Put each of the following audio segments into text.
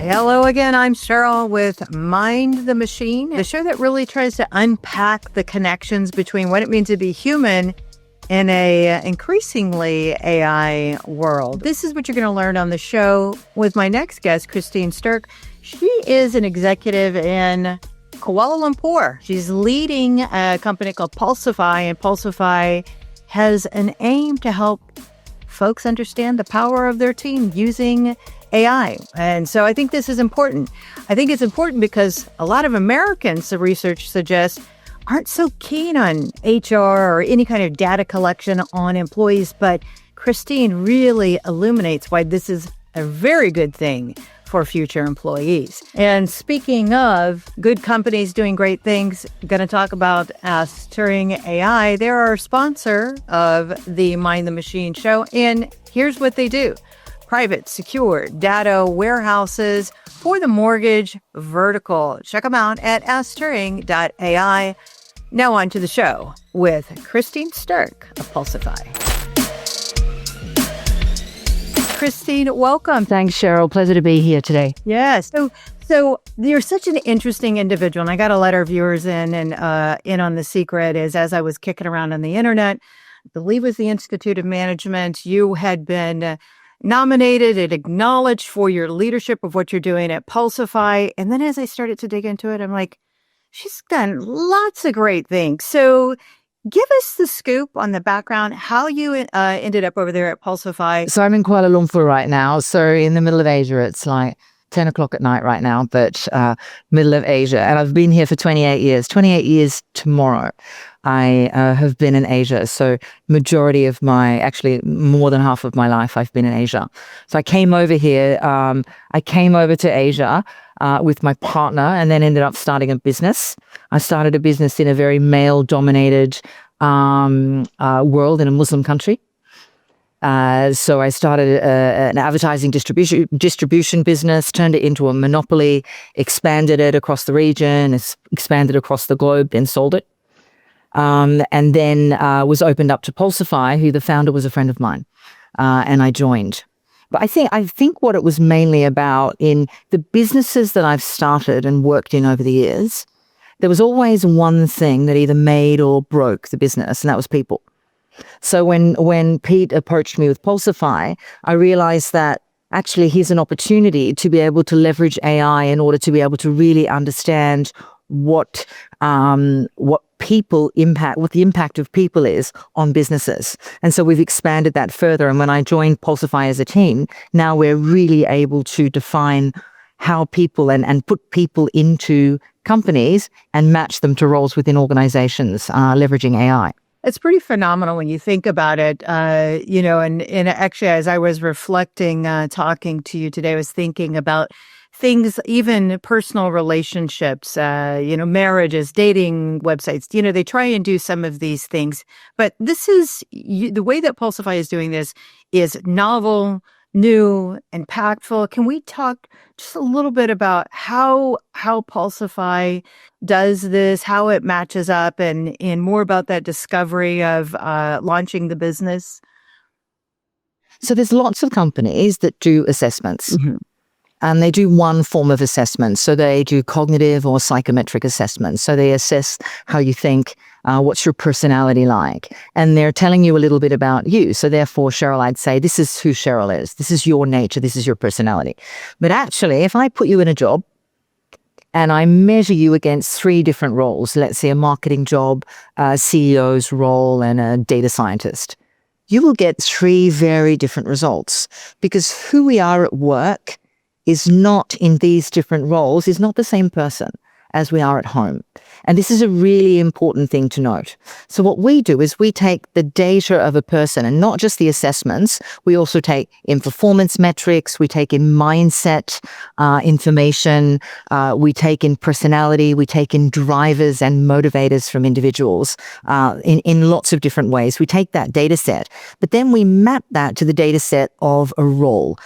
Hello again, I'm Cheryl with Mind the Machine, the show that really tries to unpack the connections between what it means to be human in a increasingly AI world. This is what you're going to learn on the show with my next guest, Christine Sterk. She is an executive in Kuala Lumpur. She's leading a company called Pulsifi, and Pulsifi has an aim to help folks understand the power of their team using AI. And so I think this is important. I think it's important because a lot of Americans, the research suggests, aren't so keen on HR or any kind of data collection on employees. But Christine really illuminates why this is a very good thing for future employees. And speaking of good companies doing great things, I'm going to talk about Ask Turing AI. They're our sponsor of the Mind the Machine show. And here's what they do. Private, secure data warehouses for the mortgage vertical. Check them out at askturing.ai. Now on to the show with Christine Sterk of Pulsifi. Christine, welcome. Thanks, Cheryl. Pleasure to be here today. Yes. So you're such an interesting individual. And I got to let our viewers in on the secret is as I was kicking around on the internet, I believe it was the Institute of Management, you had been nominated and acknowledged for your leadership of what you're doing at Pulsifi. And then as I started to dig into it, I'm like, she's done lots of great things. So give us the scoop on the background, how you ended up over there at Pulsifi. So I'm in Kuala Lumpur right now. So in the middle of Asia, it's like 10 o'clock at night right now, but middle of Asia. And I've been here for 28 years. 28 years tomorrow. I have been in Asia. So majority of actually more than half of my life, I've been in Asia. So I came over here. I came over to Asia with my partner and then ended up starting a business. I started a business in a very male-dominated world in a Muslim country. So I started an advertising distribution business, turned it into a monopoly, expanded it across the region, expanded across the globe, then sold it. And then was opened up to Pulsifi, who the founder was a friend of mine, and I joined. But I think what it was mainly about in the businesses that I've started and worked in over the years, there was always one thing that either made or broke the business, and that was people. So when Pete approached me with Pulsifi, I realized that actually here's an opportunity to be able to leverage AI in order to be able to really understand what the impact of people is on businesses. And so we've expanded that further. And when I joined Pulsifi as a team, now we're really able to define how people and put people into companies and match them to roles within organizations, leveraging AI. It's pretty phenomenal when you think about it, and actually as I was reflecting, talking to you today, I was thinking about things, even personal relationships, marriages, dating websites, they try and do some of these things. But this is, the way that Pulsifi is doing this is novel, new, impactful. Can we talk just a little bit about how Pulsifi does this, how it matches up, and more about that discovery of launching the business? So there's lots of companies that do assessments. Mm-hmm. And they do one form of assessment. So they do cognitive or psychometric assessments. So they assess how you think, what's your personality like. And they're telling you a little bit about you. So therefore, Cheryl, I'd say, this is who Cheryl is. This is your nature. This is your personality. But actually, if I put you in a job and I measure you against 3 different roles, let's say a marketing job, a CEO's role, and a data scientist, you will get 3 very different results because who we are at work is not in these different roles, is not the same person as we are at home. And this is a really important thing to note. So what we do is we take the data of a person and not just the assessments. We also take in performance metrics, we take in mindset information, we take in personality, we take in drivers and motivators from individuals in lots of different ways. We take that data set, but then we map that to the data set of a role.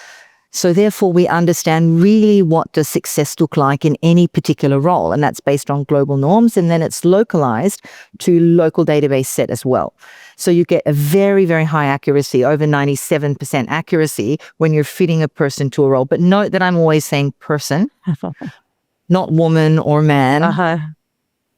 So therefore, we understand really what does success look like in any particular role. And that's based on global norms. And then it's localized to local database set as well. So you get a very, very high accuracy, over 97% accuracy when you're fitting a person to a role. But note that I'm always saying person, not woman or man.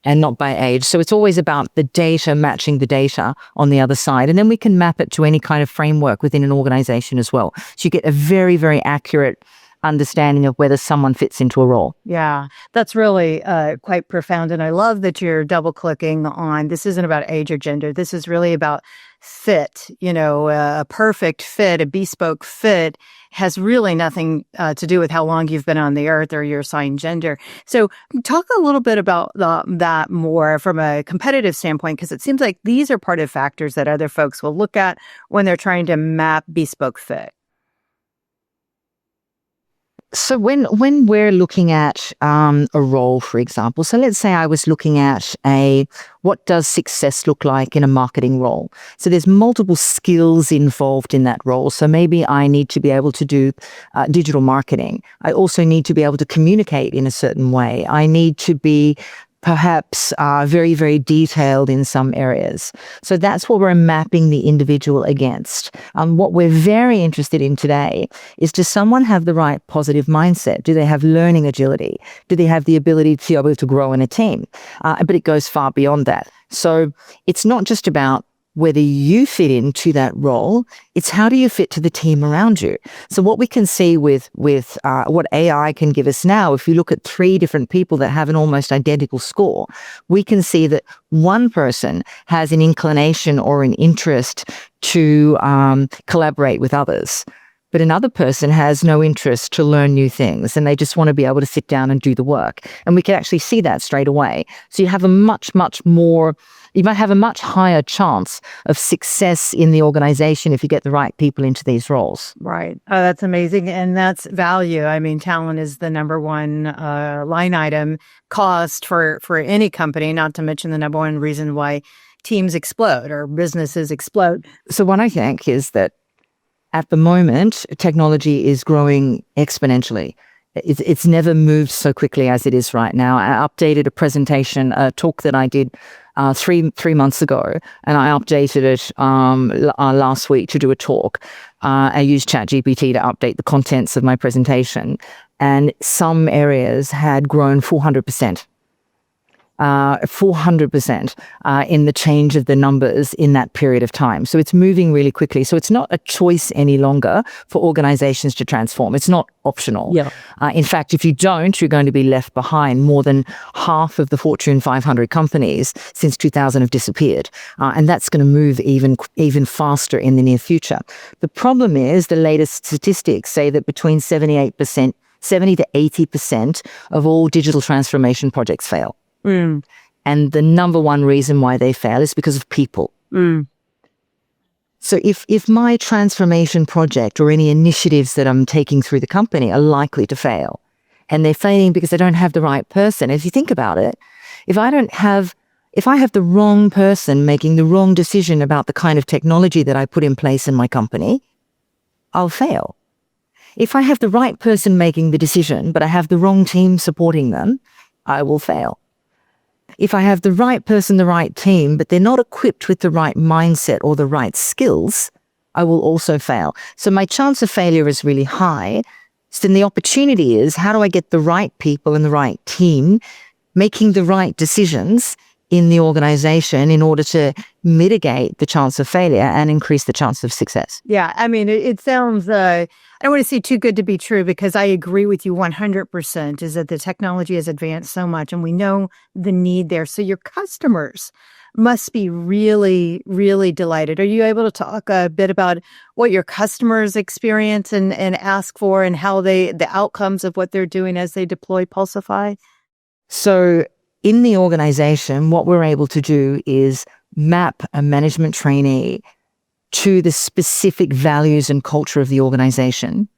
And not by age. So it's always about the data matching the data on the other side. And then we can map it to any kind of framework within an organization as well. So you get a very, very accurate understanding of whether someone fits into a role. Yeah, that's really quite profound. And I love that you're double clicking on this isn't about age or gender. This is really about fit. A perfect fit, a bespoke fit has really nothing to do with how long you've been on the earth or your assigned gender. So talk a little bit about that more from a competitive standpoint, because it seems like these are part of factors that other folks will look at when they're trying to map bespoke fit. So when we're looking at a role, for example, so let's say I was looking at what does success look like in a marketing role? So there's multiple skills involved in that role. So maybe I need to be able to do digital marketing. I also need to be able to communicate in a certain way. I need to be perhaps very, very detailed in some areas. So that's what we're mapping the individual against. What we're very interested in today is, does someone have the right positive mindset? Do they have learning agility? Do they have the ability to be able to grow in a team? But it goes far beyond that. So it's not just about whether you fit into that role, it's how do you fit to the team around you. So what we can see with what AI can give us now, if you look at 3 different people that have an almost identical score, we can see that one person has an inclination or an interest to collaborate with others, but another person has no interest to learn new things and they just want to be able to sit down and do the work. And we can actually see that straight away. So you have you might have a much higher chance of success in the organization if you get the right people into these roles. Right. Oh, that's amazing. And that's value. I mean, talent is the number one line item cost for any company, not to mention the number one reason why teams explode or businesses explode. So what I think is that at the moment, technology is growing exponentially. It's never moved so quickly as it is right now. I updated a talk that I did 3 months ago, and I updated it last week to do a talk. I used ChatGPT to update the contents of my presentation, and some areas had grown 400%. 400% in the change of the numbers in that period of time. So it's moving really quickly. So it's not a choice any longer for organizations to transform. It's not optional. Yeah. In fact, if you don't, you're going to be left behind. More than half of the Fortune 500 companies since 2000 have disappeared. And that's going to move even faster in the near future. The problem is the latest statistics say that between 70 to 80% of all digital transformation projects fail. Mm. And the number one reason why they fail is because of people. Mm. So if my transformation project or any initiatives that I'm taking through the company are likely to fail, and they're failing because they don't have the right person, if you think about it, if I have the wrong person making the wrong decision about the kind of technology that I put in place in my company, I'll fail. If I have the right person making the decision, but I have the wrong team supporting them, I will fail. If I have the right person, the right team, but they're not equipped with the right mindset or the right skills, I will also fail. So my chance of failure is really high. So then the opportunity is, how do I get the right people and the right team making the right decisions in the organization in order to mitigate the chance of failure and increase the chance of success? Yeah, I mean, it sounds, I don't want to say too good to be true, because I agree with you 100%, is that the technology has advanced so much and we know the need there. So your customers must be really, really delighted. Are you able to talk a bit about what your customers experience and ask for, and how the outcomes of what they're doing as they deploy Pulsifi? So in the organization, what we're able to do is map a management trainee to the specific values and culture of the organization.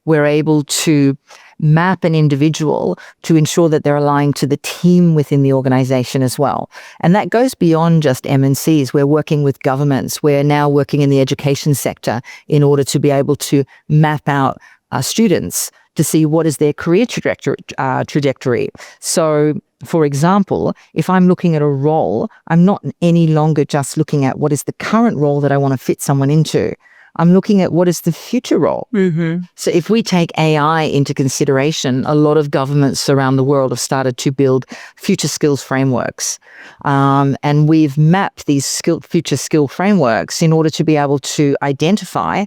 We're able to map an individual to ensure that they're aligned to the team within the organization as well. And that goes beyond just MNCs. We're working with governments. We're now working in the education sector in order to be able to map out students to see what is their career trajectory. So, for example, if I'm looking at a role, I'm not any longer just looking at what is the current role that I want to fit someone into. I'm looking at what is the future role. Mm-hmm. So if we take AI into consideration, a lot of governments around the world have started to build future skills frameworks. And we've mapped these future skill frameworks in order to be able to identify,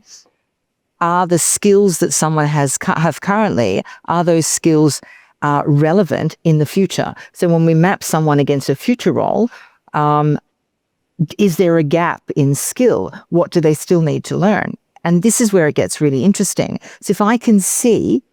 are the skills that someone have currently, are those skills relevant in the future? So when we map someone against a future role, is there a gap in skill? What do they still need to learn? And this is where it gets really interesting. So if I can see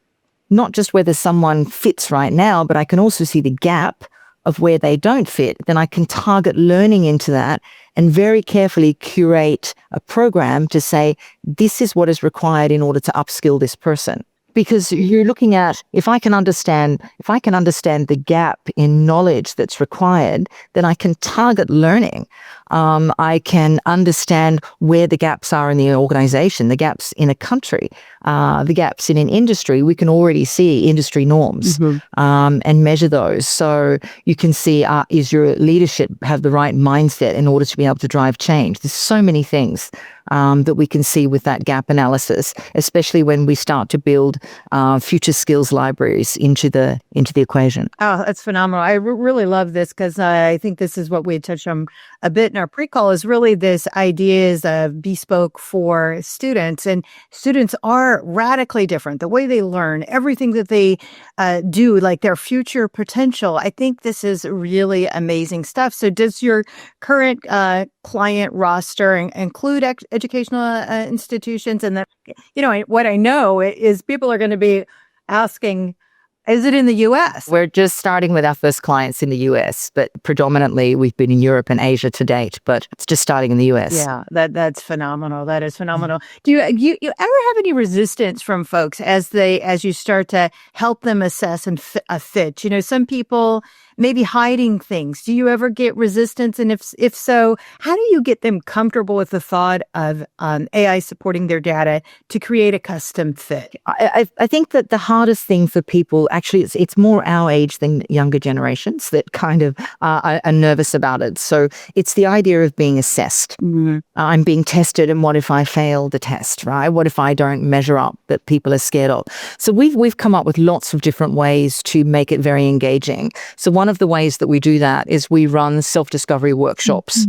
not just whether someone fits right now, but I can also see the gap of where they don't fit, then I can target learning into that and very carefully curate a program to say, this is what is required in order to upskill this person. Because you're looking at, if I can understand the gap in knowledge that's required, then I can target learning. I can understand where the gaps are in the organization, the gaps in a country, the gaps in an industry. We can already see industry norms and measure those. So you can see, is your leadership have the right mindset in order to be able to drive change? There's so many things that we can see with that gap analysis, especially when we start to build future skills libraries into the equation. Oh, that's phenomenal. I really love this because I think this is what we had touched on a bit in our pre-call, is really this ideas of bespoke for students. And students are radically different. The way they learn, everything that they do, like their future potential. I think this is really amazing stuff. So does your current client roster include educational institutions? And then, what I know is people are going to be asking, is it in the U.S.? We're just starting with our first clients in the U.S., but predominantly we've been in Europe and Asia to date, but it's just starting in the U.S. Yeah, that's phenomenal. That is phenomenal. Do you ever have any resistance from folks as you start to help them assess and a fit? Some people may be hiding things. Do you ever get resistance? And if so, how do you get them comfortable with the thought of AI supporting their data to create a custom fit? I think that the hardest thing for people, actually, it's more our age than younger generations that kind of are nervous about it. So it's the idea of being assessed. Mm-hmm. I'm being tested, and what if I fail the test, right? What if I don't measure up that people are scared of? So we've come up with lots of different ways to make it very engaging. So one of the ways that we do that is we run self-discovery workshops,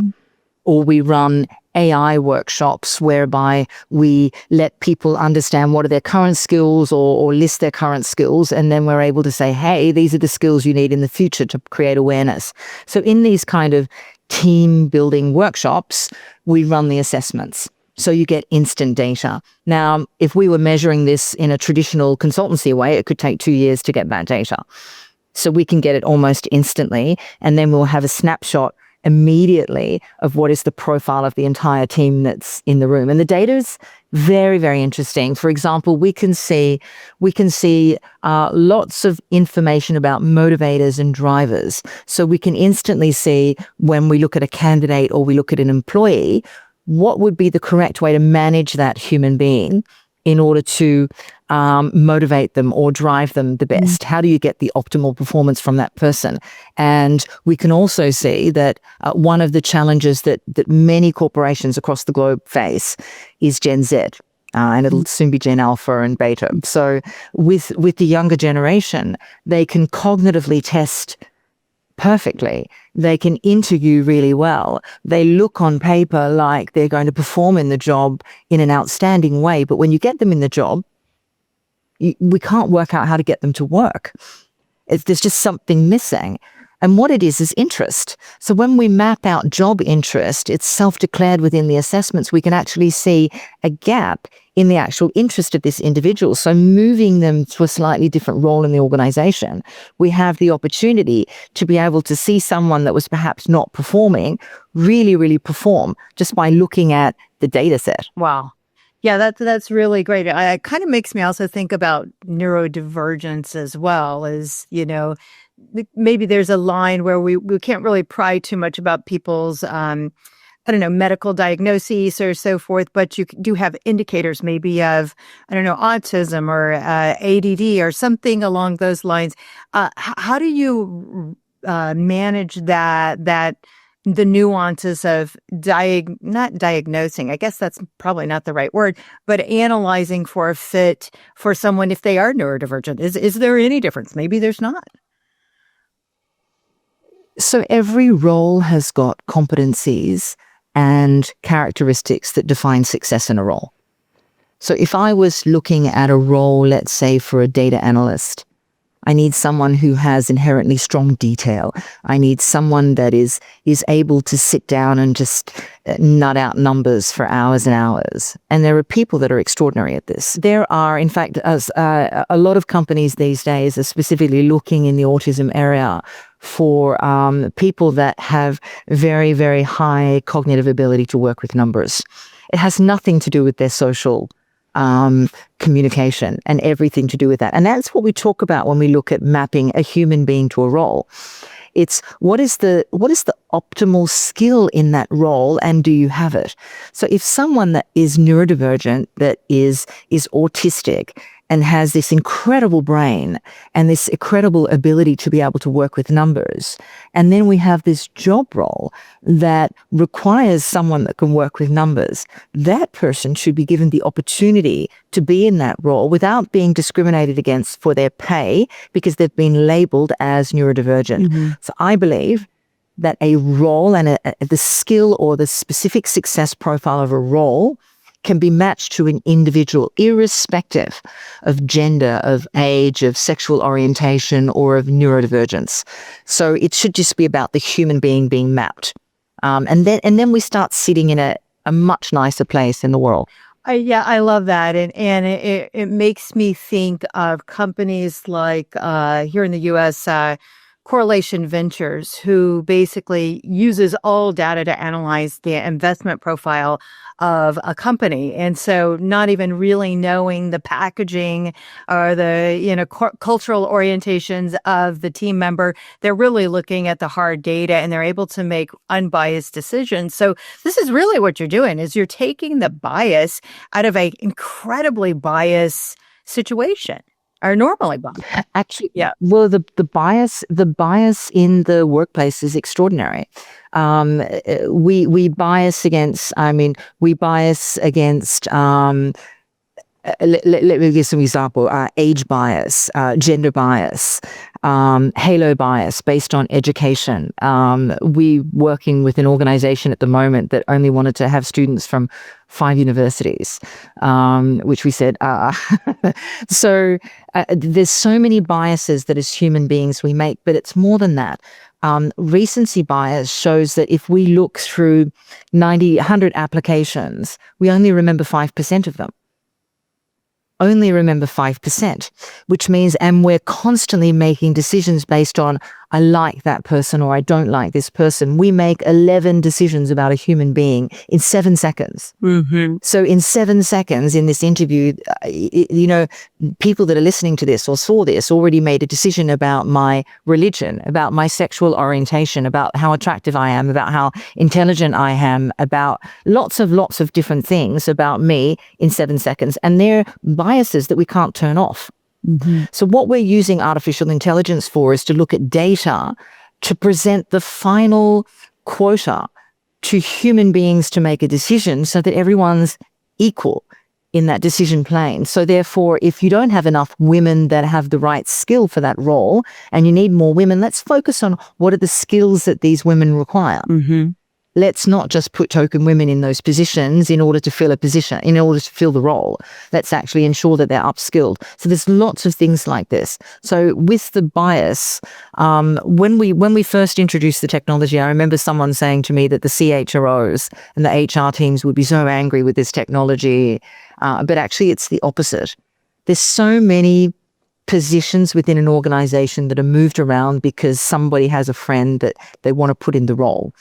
or we run AI workshops whereby we let people understand what are their current skills or list their current skills. And then we're able to say, hey, these are the skills you need in the future to create awareness. So in these kind of team building workshops, we run the assessments. So you get instant data. Now, if we were measuring this in a traditional consultancy way, it could take 2 years to get that data. So we can get it almost instantly, and then we'll have a snapshot immediately of what is the profile of the entire team that's in the room. And the data is very, very interesting. For example, we can see lots of information about motivators and drivers. So we can instantly see, when we look at a candidate or we look at an employee, what would be the correct way to manage that human being in order to motivate them or drive them the best? How do you get the optimal performance from that person? And we can also see that one of the challenges that many corporations across the globe face is Gen Z. And it'll soon be Gen Alpha and Beta. So with the younger generation, they can cognitively test perfectly. They can interview really well. They look on paper like they're going to perform in the job in an outstanding way. But when you get them in the job, we can't work out how to get them to work. There's just something missing. And what it is interest. So when we map out job interest, it's self-declared within the assessments. We can actually see a gap in the actual interest of this individual. So moving them to a slightly different role in the organization, we have the opportunity to be able to see someone that was perhaps not performing really, really perform just by looking at the data set. Wow. Yeah, that's really great. It kind of makes me also think about neurodivergence as well, as, maybe there's a line where we can't really pry too much about people's I don't know, medical diagnoses or so forth, but you do have indicators maybe of, I don't know, autism or ADD or something along those lines. How do you manage that the nuances of not diagnosing, I guess that's probably not the right word, but analyzing for a fit for someone if they are neurodivergent? Is there any difference? Maybe there's not. So every role has got competencies and characteristics that define success in a role. So if I was looking at a role, let's say for a data analyst, I need someone who has inherently strong detail. I need someone that is able to sit down and just nut out numbers for hours and hours. And there are people that are extraordinary at this. There are, in fact, a lot of companies these days are specifically looking in the autism area for people that have very, very high cognitive ability to work with numbers. It has nothing to do with their social communication and everything to do with that. And that's what we talk about when we look at mapping a human being to a role. It's what is the optimal skill in that role, and do you have it? So if someone that is neurodivergent, that is autistic, and has this incredible brain and this incredible ability to be able to work with numbers, and then we have this job role that requires someone that can work with numbers, that person should be given the opportunity to be in that role without being discriminated against for their pay because they've been labeled as neurodivergent. Mm-hmm. So I believe that a role and the skill or the specific success profile of a role can be matched to an individual, irrespective of gender, of age, of sexual orientation, or of neurodivergence. So it should just be about the human being being mapped. And then we start sitting in a much nicer place in the world. Yeah, I love that. And it makes me think of companies like here in the U.S., Correlation Ventures, who basically uses all data to analyze the investment profile of a company. And so not even really knowing the packaging or the, cultural orientations of the team member, they're really looking at the hard data and they're able to make unbiased decisions. So this is really what you're doing, is you're taking the bias out of an incredibly biased situation. Are normally biased. Actually, yeah. Well, the bias in the workplace is extraordinary. We bias against. We bias against. Let me give some example. Age bias, gender bias, halo bias based on education. We working with an organization at the moment that only wanted to have students from 5 universities, which we said, So there's so many biases that as human beings we make, but it's more than that. Recency bias shows that if we look through 100 applications, we only remember 5% of them. Only remember 5%, which means, and we're constantly making decisions based on, I like that person or I don't like this person. We make 11 decisions about a human being in 7 seconds. Mm-hmm. So in 7 seconds in this interview, people that are listening to this or saw this already made a decision about my religion, about my sexual orientation, about how attractive I am, about how intelligent I am, about lots of different things about me in 7 seconds. And they're biases that we can't turn off. Mm-hmm. So what we're using artificial intelligence for is to look at data to present the final quota to human beings to make a decision so that everyone's equal in that decision plane. So therefore, if you don't have enough women that have the right skill for that role and you need more women, let's focus on what are the skills that these women require. Mm-hmm. Let's not just put token women in those positions in order to fill a position, in order to fill the role. Let's actually ensure that they're upskilled. So there's lots of things like this. So with the bias, when we first introduced the technology, I remember someone saying to me that the CHROs and the HR teams would be so angry with this technology, but actually it's the opposite. There's so many positions within an organization that are moved around because somebody has a friend that they want to put in the role.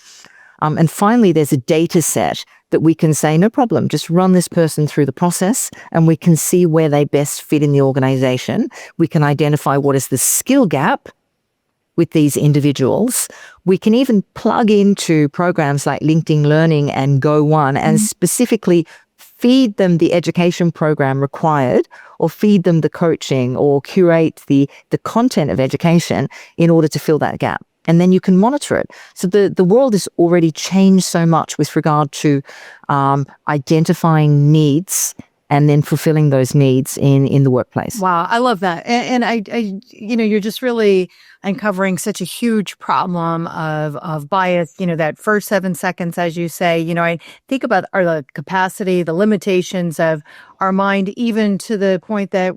And finally, there's a data set that we can say, no problem, just run this person through the process and we can see where they best fit in the organization. We can identify what is the skill gap with these individuals. We can even plug into programs like LinkedIn Learning and Go One and specifically feed them the education program required, or feed them the coaching, or curate the content of education in order to fill that gap. And then you can monitor it. So the world has already changed so much with regard to identifying needs and then fulfilling those needs in the workplace. Wow, I love that. And I, you're just really uncovering such a huge problem of bias. That first 7 seconds, as you say, I think about the capacity, the limitations of our mind, even to the point that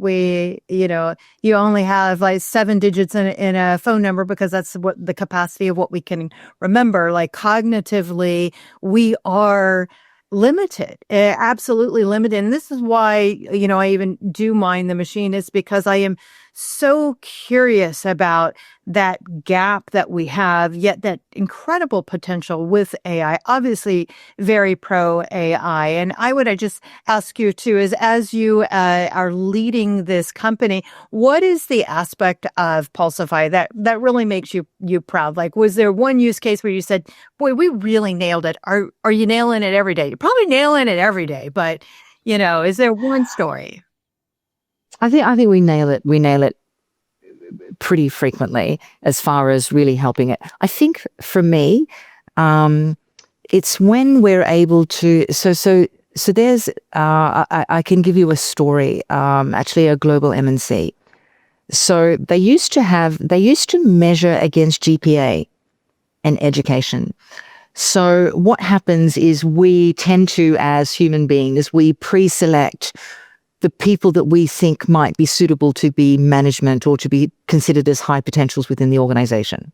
you only have like 7 digits in a phone number because that's what the capacity of what we can remember. Like cognitively, we are limited, absolutely limited. And this is why, I even do mind the machine, is because I am so curious about that gap that we have, yet that incredible potential with AI, obviously very pro AI. And I would just ask you too, is as you are leading this company, what is the aspect of Pulsifi that really makes you proud? Like, was there one use case where you said, boy, we really nailed it? Are you nailing it every day? You're probably nailing it every day, but is there one story? I think we nail it. We nail it pretty frequently as far as really helping it. I think for me, it's when we're able to. So there's. I can give you a story. Actually, a global MNC. So they used to measure against GPA and education. So what happens is we tend to, as human beings, we pre-select the people that we think might be suitable to be management or to be considered as high potentials within the organization.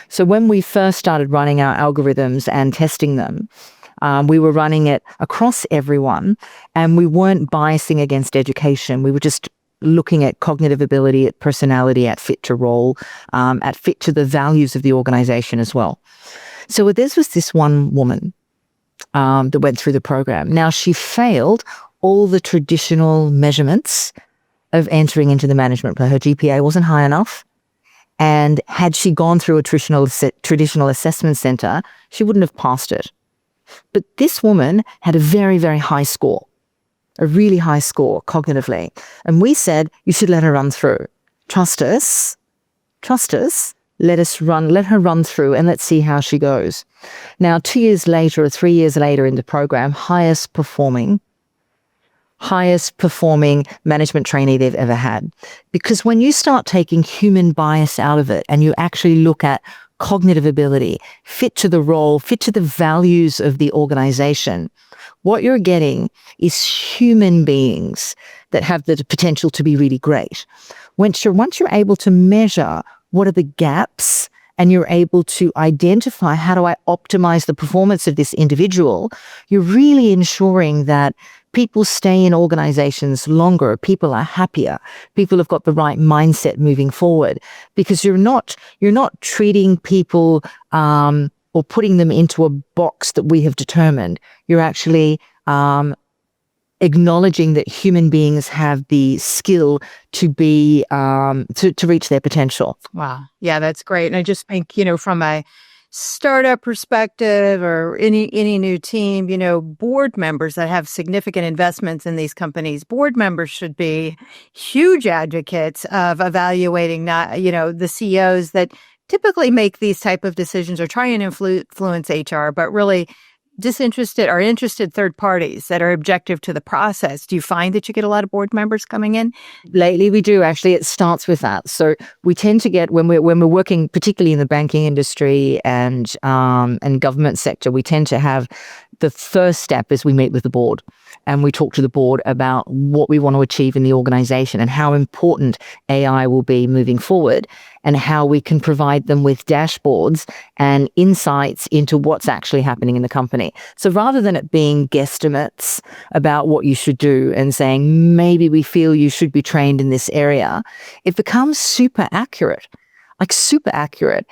So when we first started running our algorithms and testing them, we were running it across everyone, and we weren't biasing against education. We were just looking at cognitive ability, at personality, at fit to role, at fit to the values of the organization as well. So this was this one woman that went through the program. Now, she failed all the traditional measurements of entering into the management. Her GPA wasn't high enough. And had she gone through a traditional assessment center, she wouldn't have passed it. But this woman had a very, very high score, a really high score cognitively. And we said, you should let her run through. Trust us, let her run through and let's see how she goes. Now, 2 years later or 3 years later in the program, highest performing management trainee they've ever had. Because when you start taking human bias out of it and you actually look at cognitive ability, fit to the role, fit to the values of the organization, what you're getting is human beings that have the potential to be really great. Once you're able to measure what are the gaps and you're able to identify how do I optimize the performance of this individual, you're really ensuring that people stay in organizations longer, people are happier, people have got the right mindset moving forward, because you're not treating people or putting them into a box that we have determined. You're actually acknowledging that human beings have the skill to be to reach their potential. Wow. Yeah, that's great. And I just think, from a startup perspective or any new team, board members that have significant investments in these companies, board members should be huge advocates of evaluating the CEOs that typically make these type of decisions or try and influence HR, but really interested third parties that are objective to the process. Do you find that you get a lot of board members coming in? Lately, we do. Actually, it starts with that. So we tend to get, when we're working, particularly in the banking industry and government sector, we tend to have the first step is we meet with the board and we talk to the board about what we want to achieve in the organization and how important AI will be moving forward, and how we can provide them with dashboards and insights into what's actually happening in the company. So rather than it being guesstimates about what you should do and saying, maybe we feel you should be trained in this area, it becomes super accurate. Like super accurate.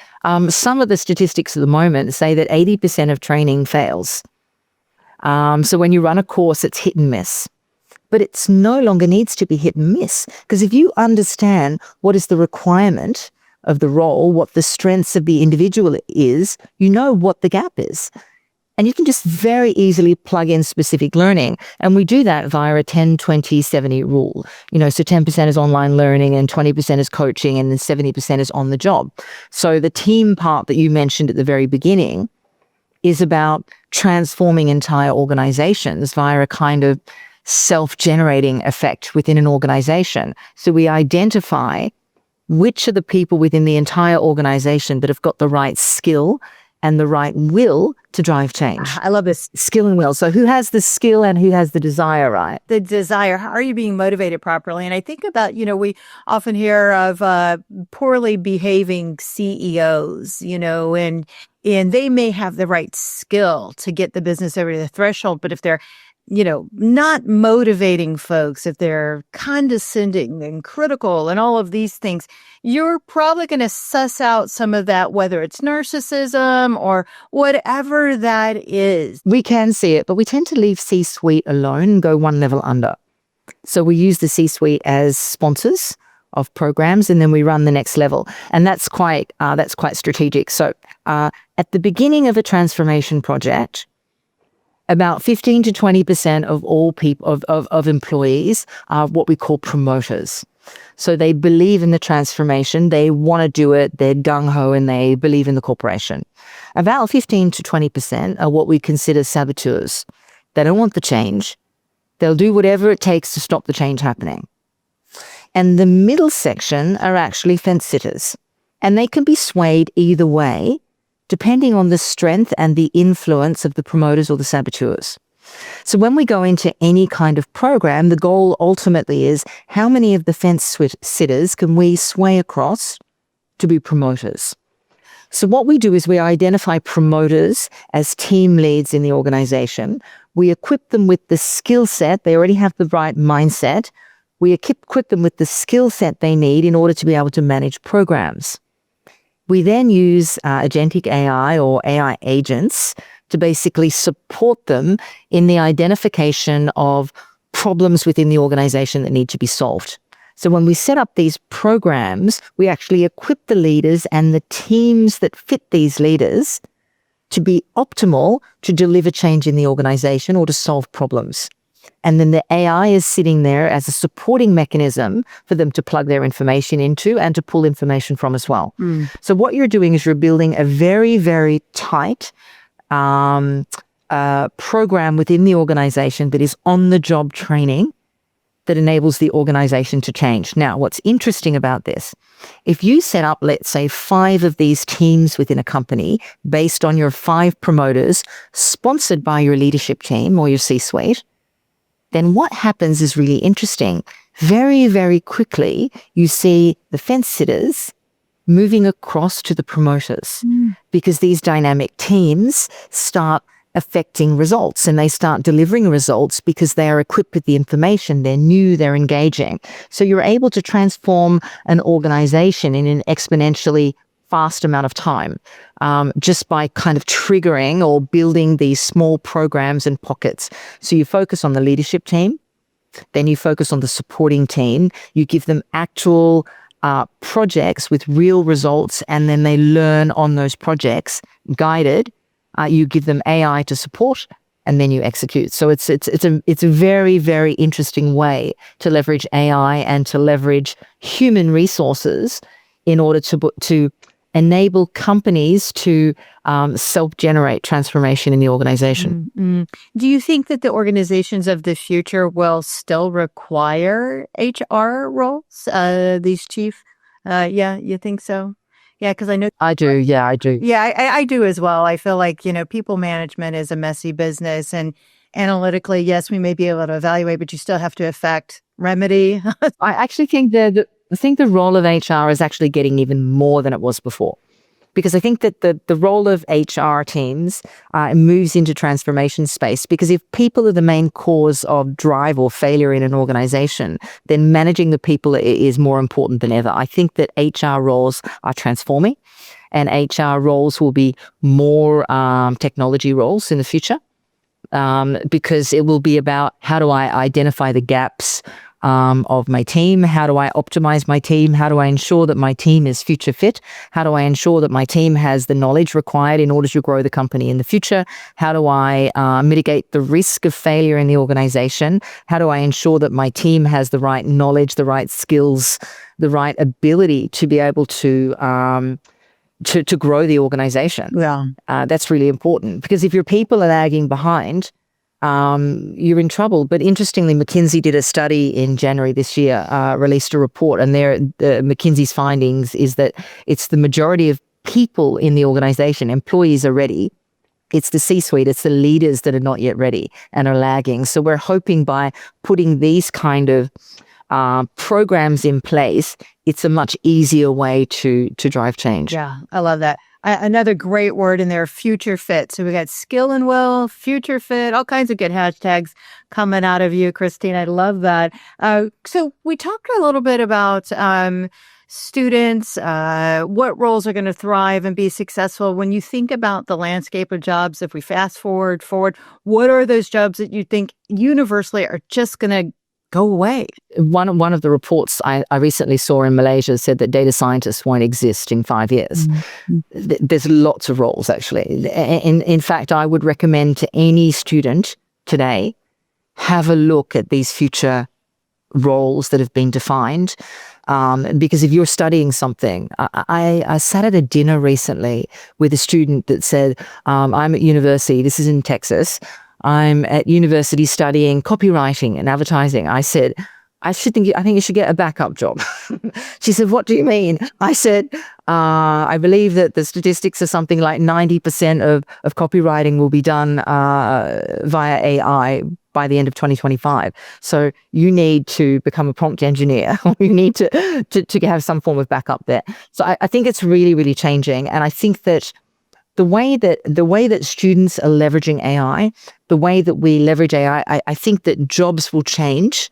Some of the statistics at the moment say that 80% of training fails. So when you run a course, it's hit and miss. But it's no longer needs to be hit and miss, because if you understand what is the requirement of the role, what the strengths of the individual is, you know what the gap is. And you can just very easily plug in specific learning. And we do that via a 10-20-70 rule. So 10% is online learning and 20% is coaching and then 70% is on the job. So the team part that you mentioned at the very beginning is about transforming entire organizations via a kind of self-generating effect within an organization. So we identify which are the people within the entire organization that have got the right skill and the right will to drive change. I love this. Skill and will. So who has the skill and who has the desire, right? The desire. How are you being motivated properly? And I think about, we often hear of poorly behaving CEOs, and they may have the right skill to get the business over the threshold, but if they're not motivating folks, if they're condescending and critical and all of these things, you're probably going to suss out some of that, whether it's narcissism or whatever that is. We can see it, but we tend to leave C-suite alone and go one level under. So we use the C-suite as sponsors of programs, and then we run the next level. And that's quite strategic. So at the beginning of a transformation project, about 15 to 20% of all people of employees are what we call promoters. So they believe in the transformation, they want to do it, they're gung-ho, and they believe in the corporation. About 15 to 20% are what we consider saboteurs. They don't want the change. They'll do whatever it takes to stop the change happening. And the middle section are actually fence sitters. And they can be swayed either way, depending on the strength and the influence of the promoters or the saboteurs. So when we go into any kind of program, the goal ultimately is how many of the fence sitters can we sway across to be promoters? So what we do is we identify promoters as team leads in the organization. We equip them with the skill set. They already have the right mindset. We equip them with the skill set they need in order to be able to manage programs. We then use agentic AI or AI agents to basically support them in the identification of problems within the organization that need to be solved. So when we set up these programs, we actually equip the leaders and the teams that fit these leaders to be optimal to deliver change in the organization or to solve problems. And then the AI is sitting there as a supporting mechanism for them to plug their information into and to pull information from as well. So what you're doing is you're building a very, very tight program within the organization that is on-the-job training that enables the organization to change. Now, what's interesting about this, if you set up, let's say, 5 of these teams within a company based on your 5 promoters sponsored by your leadership team or your C-suite, then what happens is really interesting. Very, very quickly, you see the fence sitters moving across to the promoters because these dynamic teams start affecting results and they start delivering results because they are equipped with the information, they're new, they're engaging. So you're able to transform an organization in an exponentially fast amount of time just by kind of triggering or building these small programs and pockets. So you focus on the leadership team, then you focus on the supporting team, you give them actual projects with real results, and then they learn on those projects guided. You give them AI to support, and then you execute. So it's a very, very interesting way to leverage AI and to leverage human resources in order to enable companies to self-generate transformation in the organization. Do you think that the organizations of the future will still require HR roles? These chief? Yeah, you think so? Yeah, because I know I do. Yeah, I do. Yeah, I do as well. I feel like, people management is a messy business, and analytically, yes, we may be able to evaluate, but you still have to affect, remedy. I actually think that I think the role of HR is actually getting even more than it was before. Because I think that the role of HR teams moves into transformation space, because if people are the main cause of drive or failure in an organization, then managing the people is more important than ever. I think that HR roles are transforming, and HR roles will be more technology roles in the future, because it will be about how do I identify the gaps of my team? How do I optimize my team? How do I ensure that my team is future fit? How do I ensure that my team has the knowledge required in order to grow the company in the future? How do I mitigate the risk of failure in the organization? How do I ensure that my team has the right knowledge, the right skills, the right ability to be able to grow the organization? Yeah. That's really important, because if your people are lagging behind, you're in trouble. But interestingly, McKinsey did a study in January this year, released a report, and McKinsey's findings is that it's the majority of people in the organization, employees, are ready. It's the C-suite, it's the leaders that are not yet ready and are lagging. So we're hoping by putting these kind of programs in place, it's a much easier way to drive change. Yeah, I love that. Another great word in there, future fit. So we got skill and will, future fit, all kinds of good hashtags coming out of you, Christine. I love that. So we talked a little bit about students, what roles are going to thrive and be successful. When you think about the landscape of jobs, if we fast forward, what are those jobs that you think universally are just going to go away? One of the reports I recently saw in Malaysia said that data scientists won't exist in 5 years. Mm-hmm. There's lots of roles, actually. In fact, I would recommend to any student today, have a look at these future roles that have been defined. Because if you're studying something, I sat at a dinner recently with a student that said, I'm at university, this is in Texas, I'm at university studying copywriting and advertising. I said, I think you should get a backup job. She said, what do you mean? I said, I believe that the statistics are something like 90% of copywriting will be done via AI by the end of 2025. So you need to become a prompt engineer. You need to have some form of backup there. So I think it's really, really changing. And I think that the way that students are leveraging AI, the way that we leverage AI, I think that jobs will change.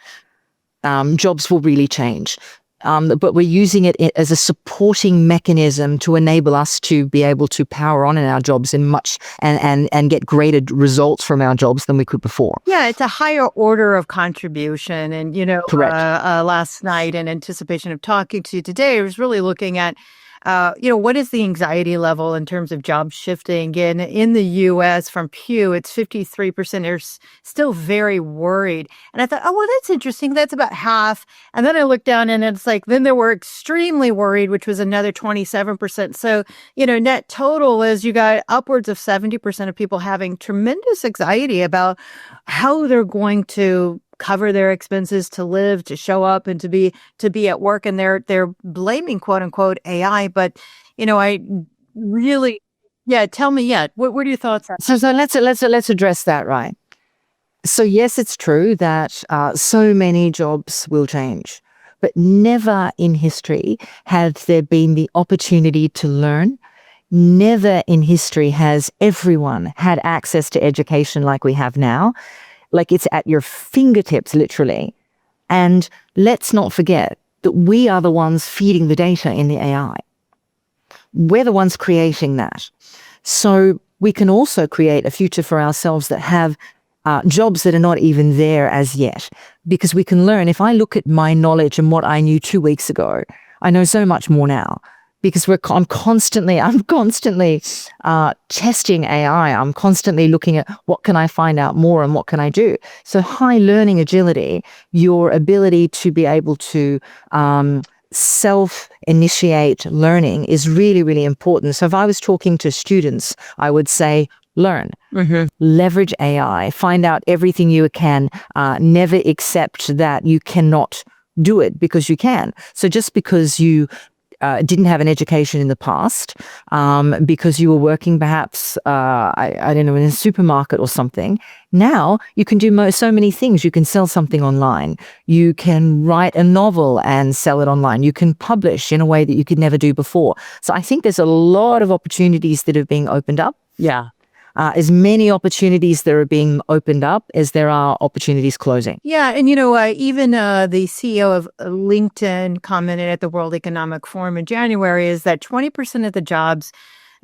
Jobs will really change. But we're using it as a supporting mechanism to enable us to be able to power on in our jobs and get greater results from our jobs than we could before. Yeah, it's a higher order of contribution. And, Correct. Last night, in anticipation of talking to you today, I was really looking at what is the anxiety level in terms of job shifting? And in the U.S., from Pew, it's 53%. They're still very worried. And I thought, oh, well, that's interesting. That's about half. And then I looked down and it's like, then there were extremely worried, which was another 27%. So, net total is you got upwards of 70% of people having tremendous anxiety about how they're going to cover their expenses, to live, to show up, and to be at work. And they're blaming, quote unquote, AI. But I really, tell me, what are your thoughts on? So let's address that, right? So yes, it's true that so many jobs will change, but never in history has there been the opportunity to learn. Never in history has everyone had access to education like we have now. Like, it's at your fingertips, literally. And let's not forget that we are the ones feeding the data in the AI. We're the ones creating that. So we can also create a future for ourselves that have jobs that are not even there as yet. Because we can learn. If I look at my knowledge and what I knew 2 weeks ago, I know so much more now. Because I'm constantly testing AI. I'm constantly looking at what can I find out more and what can I do. So high learning agility, your ability to be able to self-initiate learning is really, really important. So if I was talking to students, I would say, learn, leverage AI, find out everything you can, never accept that you cannot do it, because you can. So just because you didn't have an education in the past, because you were working perhaps, I don't know, in a supermarket or something. Now you can do so many things. You can sell something online. You can write a novel and sell it online. You can publish in a way that you could never do before. So I think there's a lot of opportunities that are being opened up. Yeah. As many opportunities that are being opened up as there are opportunities closing. Yeah. And, even the CEO of LinkedIn commented at the World Economic Forum in January is that 20% of the jobs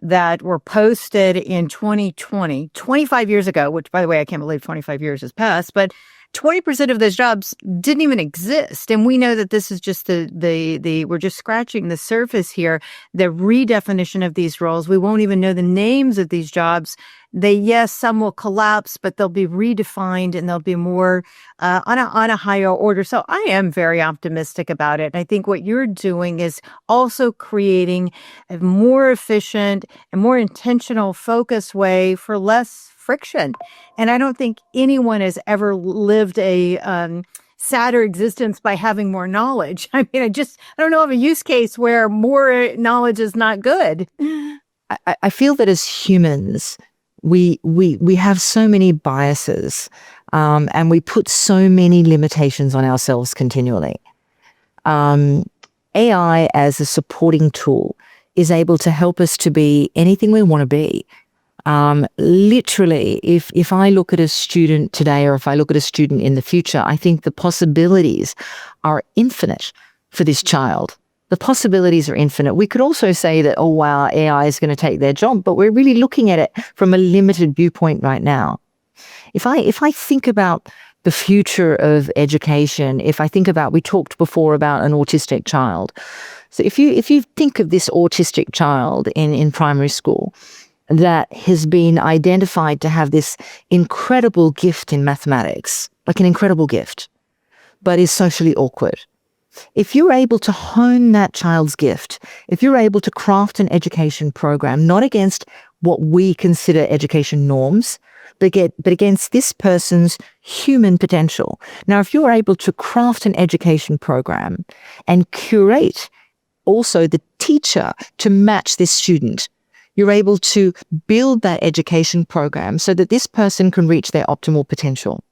that were posted in 2020, 25 years ago, which, by the way, I can't believe 25 years has passed, but 20% of those jobs didn't even exist. And we know that this is just we're just scratching the surface here, the redefinition of these roles. We won't even know the names of these jobs. Yes, some will collapse, but they'll be redefined and they'll be more on a higher order. So I am very optimistic about it. I think what you're doing is also creating a more efficient and more intentional, focused way for less friction. And I don't think anyone has ever lived a sadder existence by having more knowledge. I mean, I don't know of a use case where more knowledge is not good. I feel that as humans, we have so many biases, and we put so many limitations on ourselves continually. AI as a supporting tool is able to help us to be anything we want to be. Literally, if I look at a student today, or if I look at a student in the future, I think the possibilities are infinite for this child. The possibilities are infinite. We could also say that, oh, wow, AI is going to take their job, but we're really looking at it from a limited viewpoint right now. If I think about the future of education, if I think about, we talked before about an autistic child. So if you think of this autistic child in primary school that has been identified to have this incredible gift in mathematics, like an incredible gift, but is socially awkward. If you're able to hone that child's gift, if you're able to craft an education program, not against what we consider education norms, but against this person's human potential. Now, if you're able to craft an education program and curate also the teacher to match this student, you're able to build that education program so that this person can reach their optimal potential.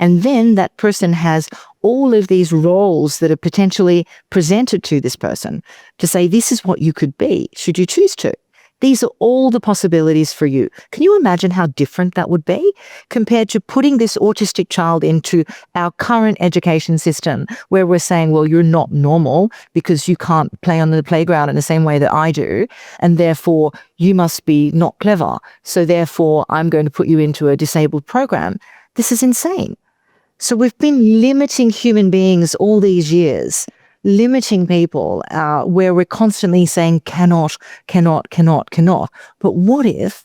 And then that person has all of these roles that are potentially presented to this person to say, this is what you could be, should you choose to. These are all the possibilities for you. Can you imagine how different that would be compared to putting this autistic child into our current education system where we're saying, well, you're not normal because you can't play on the playground in the same way that I do, and therefore you must be not clever. So therefore I'm going to put you into a disabled program. This is insane. So we've been limiting human beings all these years, limiting people where we're constantly saying cannot. But what if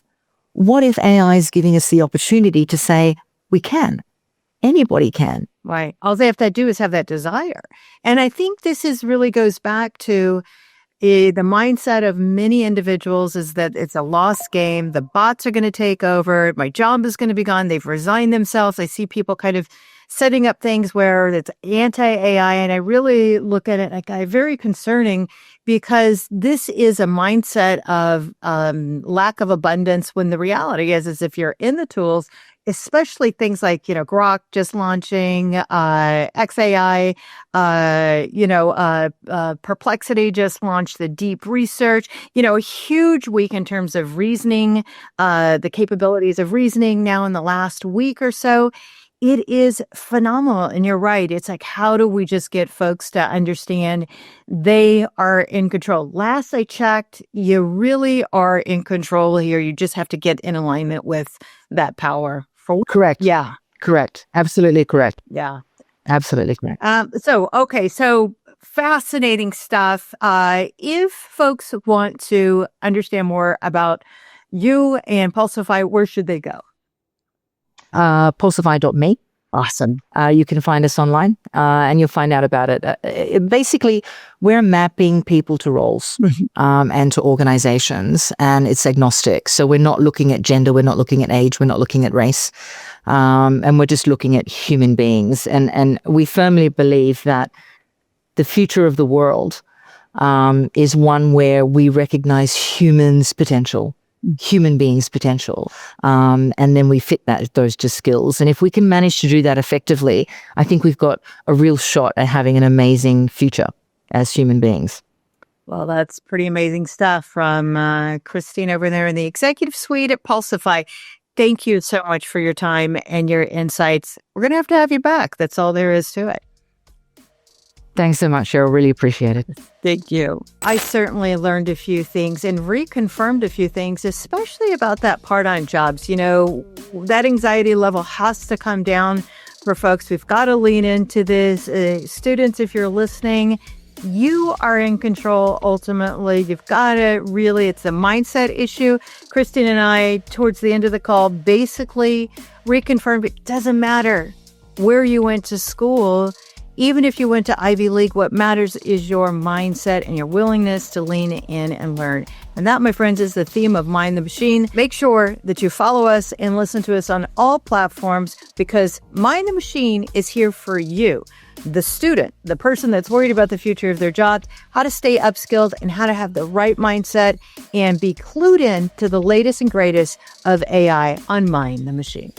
AI is giving us the opportunity to say we can? Anybody can. Right. All they have to do is have that desire. And I think this really goes back to the mindset of many individuals is that it's a lost game. The bots are going to take over. My job is going to be gone. They've resigned themselves. I see people kind of setting up things where it's anti-AI. And I really look at it like very concerning because this is a mindset of lack of abundance when the reality is if you're in the tools, especially things like, Grok just launching, XAI, Perplexity just launched the deep research, a huge week in terms of reasoning, the capabilities of reasoning now in the last week or so. It is phenomenal. And you're right. It's like, how do we just get folks to understand they are in control? Last I checked, you really are in control here. You just have to get in alignment with that power. Correct. Yeah. Correct. Absolutely correct. Yeah. Absolutely correct. So fascinating stuff. If folks want to understand more about you and Pulsifi, where should they go? Pulsifi.me. Awesome. You can find us online and you'll find out about it. Basically, we're mapping people to roles and to organizations, and it's agnostic. So we're not looking at gender, we're not looking at age, we're not looking at race, and we're just looking at human beings. And we firmly believe that the future of the world is one where we recognize humans' potential. Human beings' potential, and then we fit those just skills. And if we can manage to do that effectively, I think we've got a real shot at having an amazing future as human beings. Well, that's pretty amazing stuff from Christine over there in the executive suite at Pulsifi. Thank you so much for your time and your insights. We're going to have you back. That's all there is to it. Thanks so much, Cheryl. Really appreciate it. Thank you. I certainly learned a few things and reconfirmed a few things, especially about that part on jobs. That anxiety level has to come down for folks. We've got to lean into this. Students, if you're listening, you are in control ultimately. You've got to really, it's a mindset issue. Christine and I, towards the end of the call, basically reconfirmed it doesn't matter where you went to school. Even if you went to Ivy League, what matters is your mindset and your willingness to lean in and learn. And that, my friends, is the theme of Mind the Machine. Make sure that you follow us and listen to us on all platforms, because Mind the Machine is here for you, the student, the person that's worried about the future of their job, how to stay upskilled and how to have the right mindset and be clued in to the latest and greatest of AI on Mind the Machine.